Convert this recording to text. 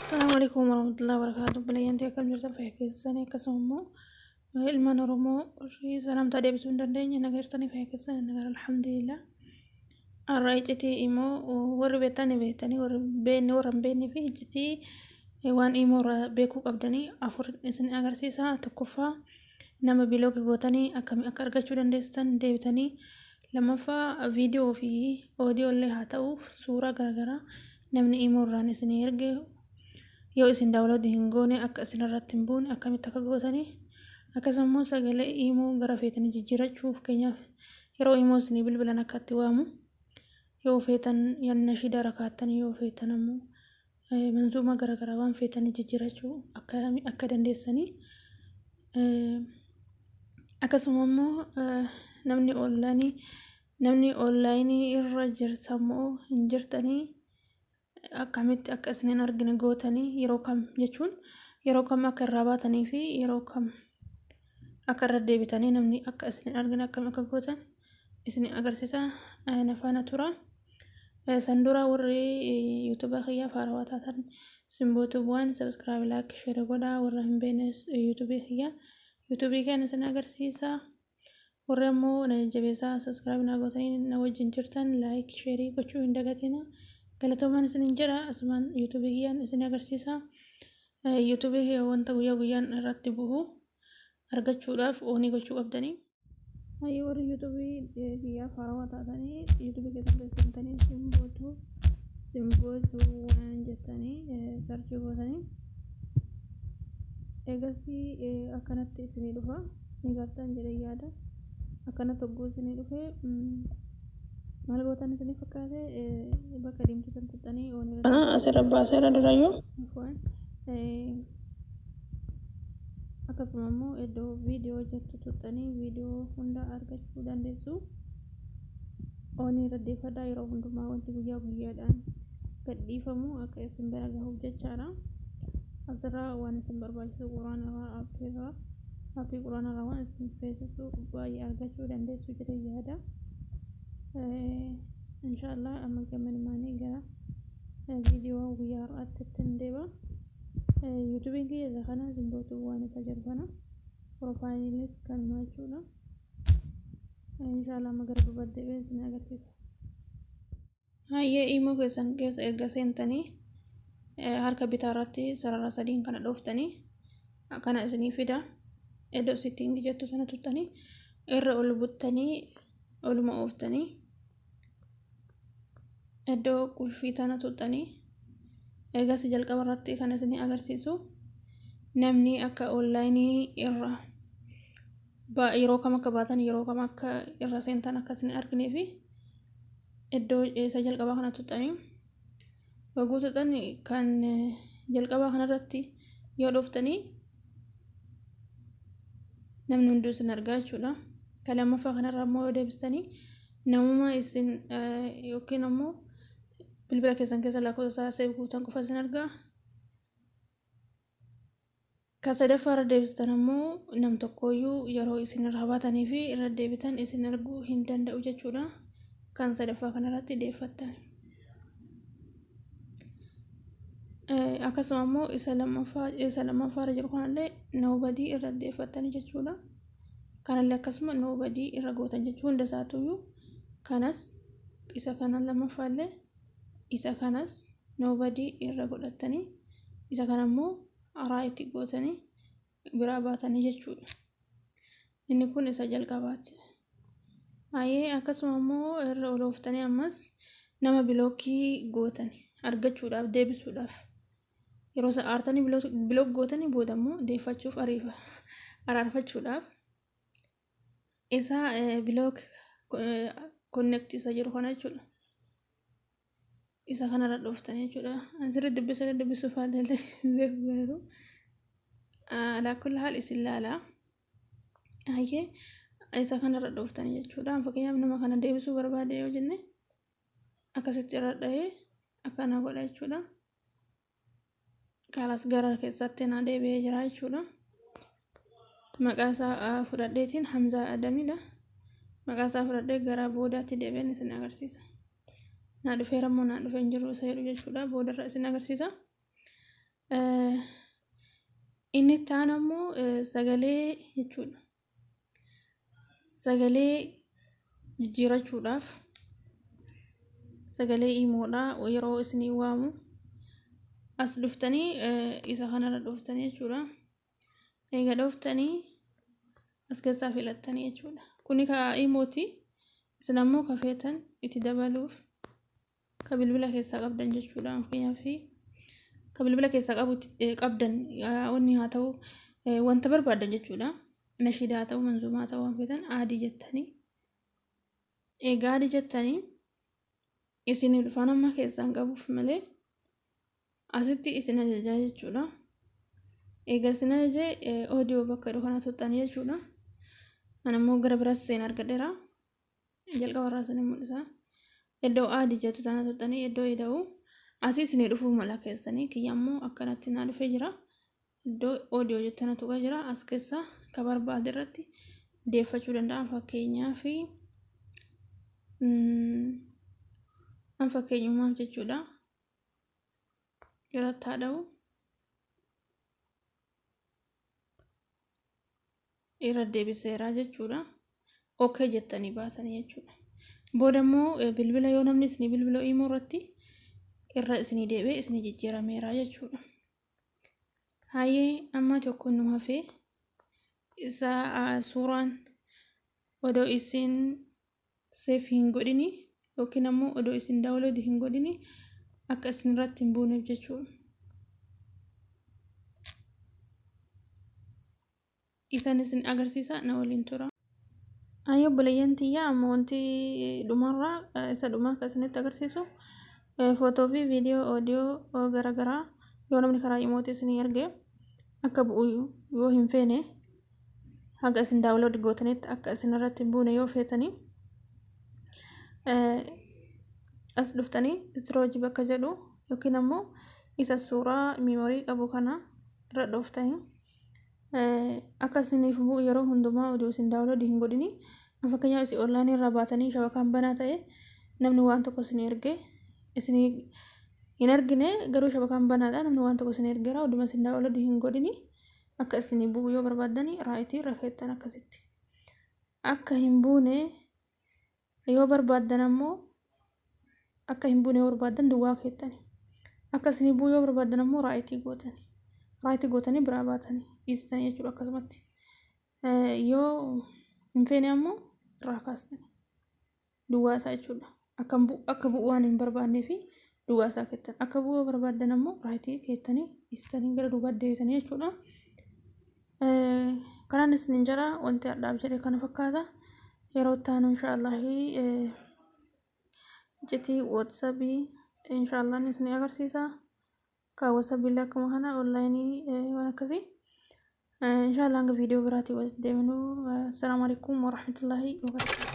Assalamualaikum warahmatullahi wabarakatuh. Balayanti akkam jirtan fayyaa keessanii akkasuma immoo ilmaan Oromoo salamtaa deebisuu hin dandeenye nagartanii fayyaa keessanii nagar alhamdulillah. Har'a iccitii immoo warri beektanii warri hin beekne fi iccitii waan immoo beekuu qabdanii afur isin agarsiisa. Tokkoffaa nama biloogii gootanii akkami akka argachuu dandeessan deebitanii, lammaffaa viidiyoo fi oodiyoo illee haa ta'u suuraa garaagaraa namni immoo irraan isin erge yoo isin daawwatu hin goone akka isin irratti hin buune akkamitti akka gootanii, akkasumas sagalee immoo gara feetanii jijjiirachuuf keenyaaf yeroo immoo isin bilbilan akka itti waamu yoo feetan yanna shida rakkaatan yoo feetan ammoo manzuuma garaagaraa waan feetanii jijjiirachuu akka dandeessanii, akkasuma immoo namni onlaayinii irra jirtammoo hin jirtanii akkamitti akka isin argine gootanii yeroo kam jechuun yeroo kam akka irraa baatanii fi yeroo kam akka irra deebitanii namni akka isin argine akkam akka gootan isin agarsiisa. Nafaana tura sandura warri yuutuuba kiyyaa faarawaa taatan simbootu bu'aan sabskiraayib laayik sheer godhaa, warra hin beekne yuutuubii kan isin agarsiisa. Warri ammoo na jabeessaa sabskiraayib na gootanii na wajjin jirtan laayik sheerii gochuu hin dagatina. Galatoomaan isin jedha asumaan yuutuubii kiyyaan isin agarsiisa. Yuutuubii kiyya wanta guyyaa guyyaan irratti bu'u argachuudhaaf oonii gochuu qabdanii. Warri yuutuubii kiyyaa faarawaa taatanii yuutuubii keessatti seentanii simbootu waan jettanii sarchii gootanii eegasii akkanatti isinii dhufa ni gartaan jedhee yaada. Akkanatti hogguu isinii dhufee maal gootan isinii fakkaate bakka diimtuu san tuxxanii oonii asirra baaseera durayyuu akkasuma immoo iddoo viidiyoo jettu tuxxanii viidiyoo hunda argachuu dandeessu. Oonii irra deeffadhaa yeroo hundumaa wanti guyyaa guyyaadhaan gadhiifamu akka isin bira gahuuf jechaadha. Asirraa waan isin barbaachisu quraana irraa aappii quraana irraa waan isin feesisu baay'ee argachuu dandeessu jedhee yaada. Inshallah amma gammaanii gara viidiyoo guyyaa har'aatti ittiin deeba. Yuutuubiin kiyya kana simbootu waan isa jarbana proofaayilis kan maachuudha. Inshallah amma gara babbaddee isin agarsiisa. Hayyee immoo keessan keessa erga seentanii harka bitaa irratti sarara sadiin kana dhooftanii kana isinii fida. Iddoo sittiin jettu sana tuttanii irra ol buttanii oluma ooftanii iddoo qulfii tana tuttanii eegas jalqaba irratti kan isin agarsiisu namni akka onlaayinii irra yeroo kam akka baatan yeroo kam akka irra seentan akka isin arginee fi iddoo isa jalqabaa kana tuttanii waguu tuxan kan jalqabaa kanarratti yoo dhooftanii namni hunduu isin argaa jechuudha. Kan lammaffaa kanarraa immoo yoo deebistanii namuma isin yookiin ammoo bilbila keessan keessa lakkoofsa isaa seef guutan qofa isin argaa. Kan sadaffaa irra deebistan ammoo nam tokkooyyuu yeroo isin irraa baatanii fi irra deebitan isin arguu hin danda'u jechuudha. Kan sadaffaa kanarratti deeffattan. Akkasuma immoo isa lammaffaa irra jiru kanallee noobadii irra deeffattanii jechuudha. Kanallee akkasuma noobadii irra gootan jechuu hunda isaatuyyuu kanas isa kana lammaffaallee isa kanas noobadii irra godhattanii isa kana immoo araa itti gootanii biraa baatanii jechuudha. Inni kun isa jalqabaati. Hayyee akkasuma immoo irra olooftanii ammas nama bilookii gootanii argachuudhaaf deebisuudhaaf yeroo sa'aartanii bilook gootanii booda immoo deeffachuuf araarfachuudhaaf isa bilook konneektii isa jedhu kana jechuudha. Isa kanarra dhooftanii jechuudha. Asirratti dubbisuuf haallee beeku garuu alaakulli haal isin laalaa. Hayyee isa kanarra dhooftanii jechuudha. Fakkeenyaaf nama kana deebisuu barbaade yoo jenne akkasitti irra dhahee akkana godha jechuudha. Karas gara keessatti na deebi'ee jira jechuudha. Maqaa isaa fudhadheetiin Hamzaa Adamidha. Maqaa isaa fudhadhee gara boodaatti deebi'een isin agarsiisa. Na dhufeera moo na dhufeen jiru isa jedhu jechuudha. Boodarra isin agarsiisa. inni itti aanu ammoo sagalee jechuudha. Sagalee jijjiirachuudhaaf sagalee imoodhaa yeroo isinii waamu as dhuftanii isa kanarra dhuftanii jechuudha. Eega dhuftanii as keessaa filattanii jechuudha. Kuni ka imooti. Isin ammoo ka feetan itti dabaluuf ka bilbila keessaa qabdan jechuudha. Fakkeenyaaf ka bilbila keessaa qabdan wanni haa ta'u wanta barbaadan jechuudha. Nashiida haa ta'u manzuumaa haa ta'u waan feetan aadii jettanii. Egaa aadii jettanii isin dhufaan amma keessaan qabuuf malee asitti isin ajajaa jechuudha. Egaa isin ajajee oodiyoo bakka kana tuuxxanii jechuudha. Ani ammoo gara biraas seen argadheera. Jalqaba irraa isin mul'isa. Iddoo aadii jettu tana tuuxxanii iddoo ida'u asii isin dhufuu mala keessanii kiyya ammoo akkanatti naa dhufee jira. Iddoo oodiyoo jettu tana tuqa jira. As keessa ka barbaade irratti deeffachuu danda'a. Fakkeenyaaf an fakkeenyummaaf jechuudha. Irratti haa ta'u irra deebiseera jechuudha. Okay jettanii baatanii jechuudha. Booda immoo bilbila yoo namni isinii bilbila imo irratti irra isinii deebi'ee isinii jijjiirameera jechuudha. Hayyee amma tokko nu hafee isa suuraan odoo isin seef hin godhini yookiin ammoo odoo isin daawlood hin godhini akka isin irratti hin buuneef jechuudha. Isan isin agarsiisa na waliin tura. Hayyee obboleeyyan tiyyaa amma wanti dhumarraa isa dhumaa akka isinitti agarsiisu footoo fi viidiyoo oodiyoo garaagaraa yoo namni karaa imootii isinii erge akka bu'u yoo hin feene haga isin daawlood gootanitti akka isin irratti hin buune yoo feetanii as dhuftanii istirooji bakka jedhu yookiin ammoo isa suuraa miimoorii qabu kana irra dhuftanii akka isiniif bu'u yeroo hundumaa oduu isin daawlood hin godhini. Fakkeenyaaf isin onlaayinii irraa baatanii shabakaan banaa ta'e namni waan tokko isin erge isin hin argine garuu shabakaan banaadha. Namni waan tokko isin ergeera oduma isin daawlood hin godhini akka isin bu'u yoo barbaadani raayitii irra keettan akkasitti. Akka hin buune yoo barbaadan ammoo akka hin buune yoo barbaadan duwwaa keettani. Akka isin bu'u yoo barbaadan ammoo raayitii gootani. Raayitii gootanii biraa baatanii dhiistanii jechuudha akkasumatti. Yoo hin feene ammoo irraa kaastani. Duwwaa isaa jechuudha. Akka bu'u waan hin barbaannee fi duwwaa isaa keettan. Akka bu'u yoo barbaadan ammoo raayitii keettanii dhiistanii gara duubaatti deebitanii jechuudha. Kanaan isin jara wanti addaaf jedhe kana fakkaata. Yeroo itti aanu inshaallahi iccitii WhatsAppii inshaallah isin agarsiisa. Ka WhatsApp billee akkuma kana onlaayinii waan akkasii. Inshaallah hanga viidiyoo biraatii walitti deebinu. Assalaamu alaikum warahmatullahi wabarakatuh.